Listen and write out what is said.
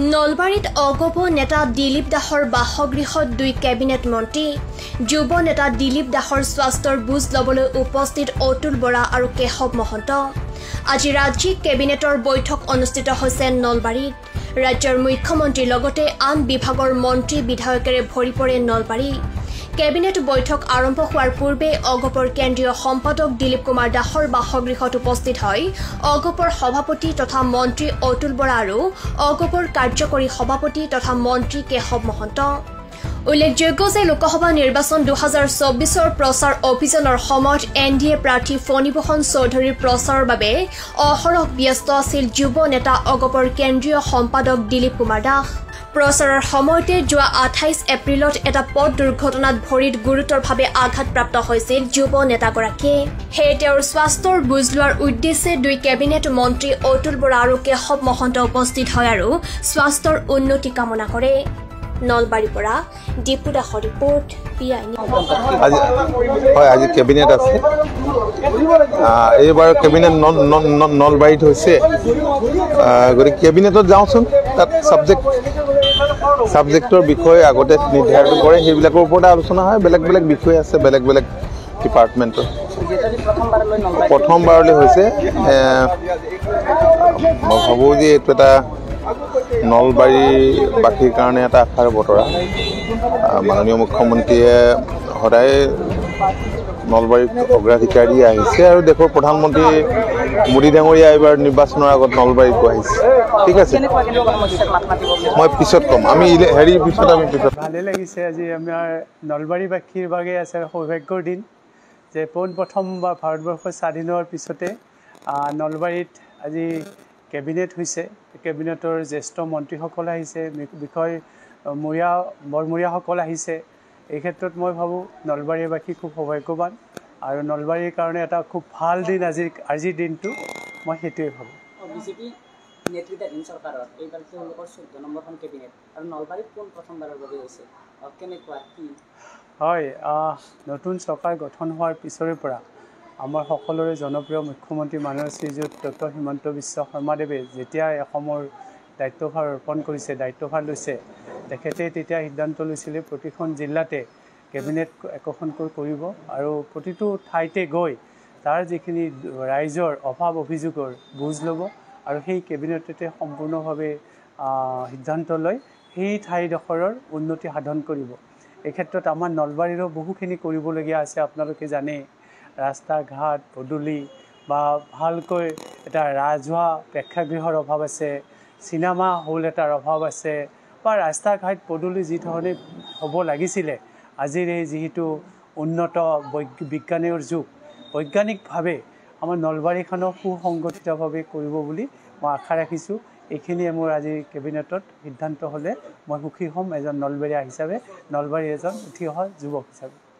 নলবাৰীত অগপ নেতা দিলীপ দাসৰ বাসগৃহত 2 কেবিনেট মন্ত্ৰী যুৱ নেতা দিলীপ দাসৰ স্বাস্থ্যৰ বুজ লবলৈ উপস্থিত অতুল বৰা আৰু কেশৱ মহন্ত আজি ৰাজ্যিক কেবিনেটৰ বৈঠক অনুষ্ঠিত হৈছে নলবাৰীত ৰাজ্যৰ মুখ্যমন্ত্ৰীৰ লগতে আন বিভাগৰ মন্ত্ৰী বিধায়কেৰে ভৰি পৰে নলবাৰী কেবিনেট বৈঠক আৰম্ভ হোৱাৰ পূৰ্বে অগপৰ কেন্দ্ৰীয় সম্পাদক দিলীপ কুমাৰ দাসৰ বাসগৃহত উপস্থিত হয় অগপৰ সভাপতি তথা মন্ত্ৰী অতুল বৰা আৰু অগপৰ কাৰ্যকৰী সভাপতি তথা মন্ত্ৰী কেশৱ মহন্ত উল্লেখযোগ্য যে লোকসভা নিৰ্বাচন 2024ৰ প্ৰচাৰ অভিযানৰ সময়ত এনডিএ প্ৰাৰ্থী ফণীভূষণ চৌধুৰীৰ প্ৰচাৰৰ বাবে অহৰহ ব্যস্ত আছিল যুৱ নেতা অগপৰ কেন্দ্ৰীয় সম্পাদক দিলীপ কুমাৰ দাস প্ৰচাৰৰ সময়তে যোৱা 28 এপ্ৰিলত এটা পথ দুৰ্ঘটনাত ভৰিত গুৰুতৰভাৱে আঘাতপ্ৰাপ্ত হৈছিল যুৱ নেতাগৰাকীয়ে সেয়ে তেওঁৰ স্বাস্থ্যৰ বুজ লোৱাৰ উদ্দেশ্যে 2 কেবিনেট মন্ত্ৰী অতুল বৰা আৰু কেশৱ মহন্ত উপস্থিত হয় আৰু স্বাস্থ্যৰ উন্নতি কামনা কৰে নলবাৰীৰ পৰা দীপু দাসৰ ৰিপৰ্ট পিআই আজি কেবিনেট আছে এইবাৰ কেবিনেট নলবাৰীত হৈছে গতিকে কেবিনেটত যাওঁচোন তাত সাবজেক্টৰ বিষয়ে আগতে নিৰ্ধাৰণ কৰে সেইবিলাকৰ ওপৰত আলোচনা হয় বেলেগ বেলেগ বিষয় আছে বেলেগ বেলেগ ডিপাৰ্টমেণ্টৰ প্ৰথমবাৰলৈ হৈছে মই ভাবোঁ যে এইটো এটা নলবাৰীবাসীৰ কাৰণে এটা আশাৰ বতৰা মাননীয় মুখ্যমন্ত্ৰীয়ে সদায় নলবাৰীত অগ্ৰাধিকাৰ দি আহিছে আৰু দেশৰ প্ৰধানমন্ত্ৰী মোদী ডাঙৰীয়া এইবাৰ নিৰ্বাচনৰ আগত নলবাৰীতো আহিছে ঠিক আছে মই পিছত ক'ম আমি পিছত ভালে লাগিছে আজি আমাৰ নলবাৰীবাসীৰ বাবে আছে সৌভাগ্যৰ দিন যে পোনপ্ৰথমবাৰ ভাৰতবৰ্ষৰ স্বাধীন হোৱাৰ পিছতে নলবাৰীত আজি কেবিনেট হৈছে কেবিনেটৰ জ্যেষ্ঠ মন্ত্ৰীসকল আহিছে বৰমূৰীয়াসকল আহিছে এই ক্ষেত্ৰত মই ভাবোঁ নলবাৰীবাসী খুব সৌভাগ্যৱান আৰু নলবাৰীৰ কাৰণে এটা খুব ভাল দিন আজিৰ দিনটো মই সেইটোৱে ভাবোঁ বিজেপি নেতৃত্বাধীন চৰকাৰৰ এইবাৰ তেওঁলোকৰ 14 নম্বৰখন কেবিনেট আৰু নলবাৰীত কোন প্ৰথমবাৰৰ বাবে হৈছে কেনেকুৱা কি হয় নতুন চৰকাৰ গঠন হোৱাৰ পিছৰে পৰা আমাৰ সকলোৰে জনপ্ৰিয় মুখ্যমন্ত্ৰী মাননীয় শ্ৰীযুত ডক্টৰ হিমন্ত বিশ্ব শৰ্মাদেৱে যেতিয়া অসমৰ দায়িত্বভাৰ অৰ্পণ কৰিছে দায়িত্বভাৰ লৈছে তেখেতে তেতিয়া সিদ্ধান্ত লৈছিলে প্ৰতিখন জিলাতে কেবিনেট একোখনকৈ কৰিব আৰু প্ৰতিটো ঠাইতে গৈ তাৰ যিখিনি ৰাইজৰ অভাৱ অভিযোগৰ বুজ ল'ব আৰু সেই কেবিনেটতে সম্পূৰ্ণভাৱে সিদ্ধান্ত লৈ সেই ঠাইডোখৰৰ উন্নতি সাধন কৰিব এই ক্ষেত্ৰত আমাৰ নলবাৰীৰো বহুখিনি কৰিবলগীয়া আছে আপোনালোকে জানে ৰাস্তা ঘাট পদূলি বা ভালকৈ এটা ৰাজহুৱা প্ৰেক্ষাগৃহৰ অভাৱ আছে চিনেমা হল এটাৰ অভাৱ আছে বা ৰাস্তা ঘাট পদূলি যি ধৰণে হ'ব লাগিছিলে আজিৰ এই যিহেতু উন্নত বিজ্ঞানৰ যুগ বৈজ্ঞানিকভাৱে আমাৰ নলবাৰীখনক সুসংগঠিতভাৱে কৰিব বুলি মই আশা ৰাখিছোঁ এইখিনিয়ে মোৰ আজি কেবিনেটত সিদ্ধান্ত হ'লে মই সুখী হ'ম এজন নলবাৰীয়া হিচাপে নলবাৰীৰ এজন উঠি অহা যুৱক হিচাপে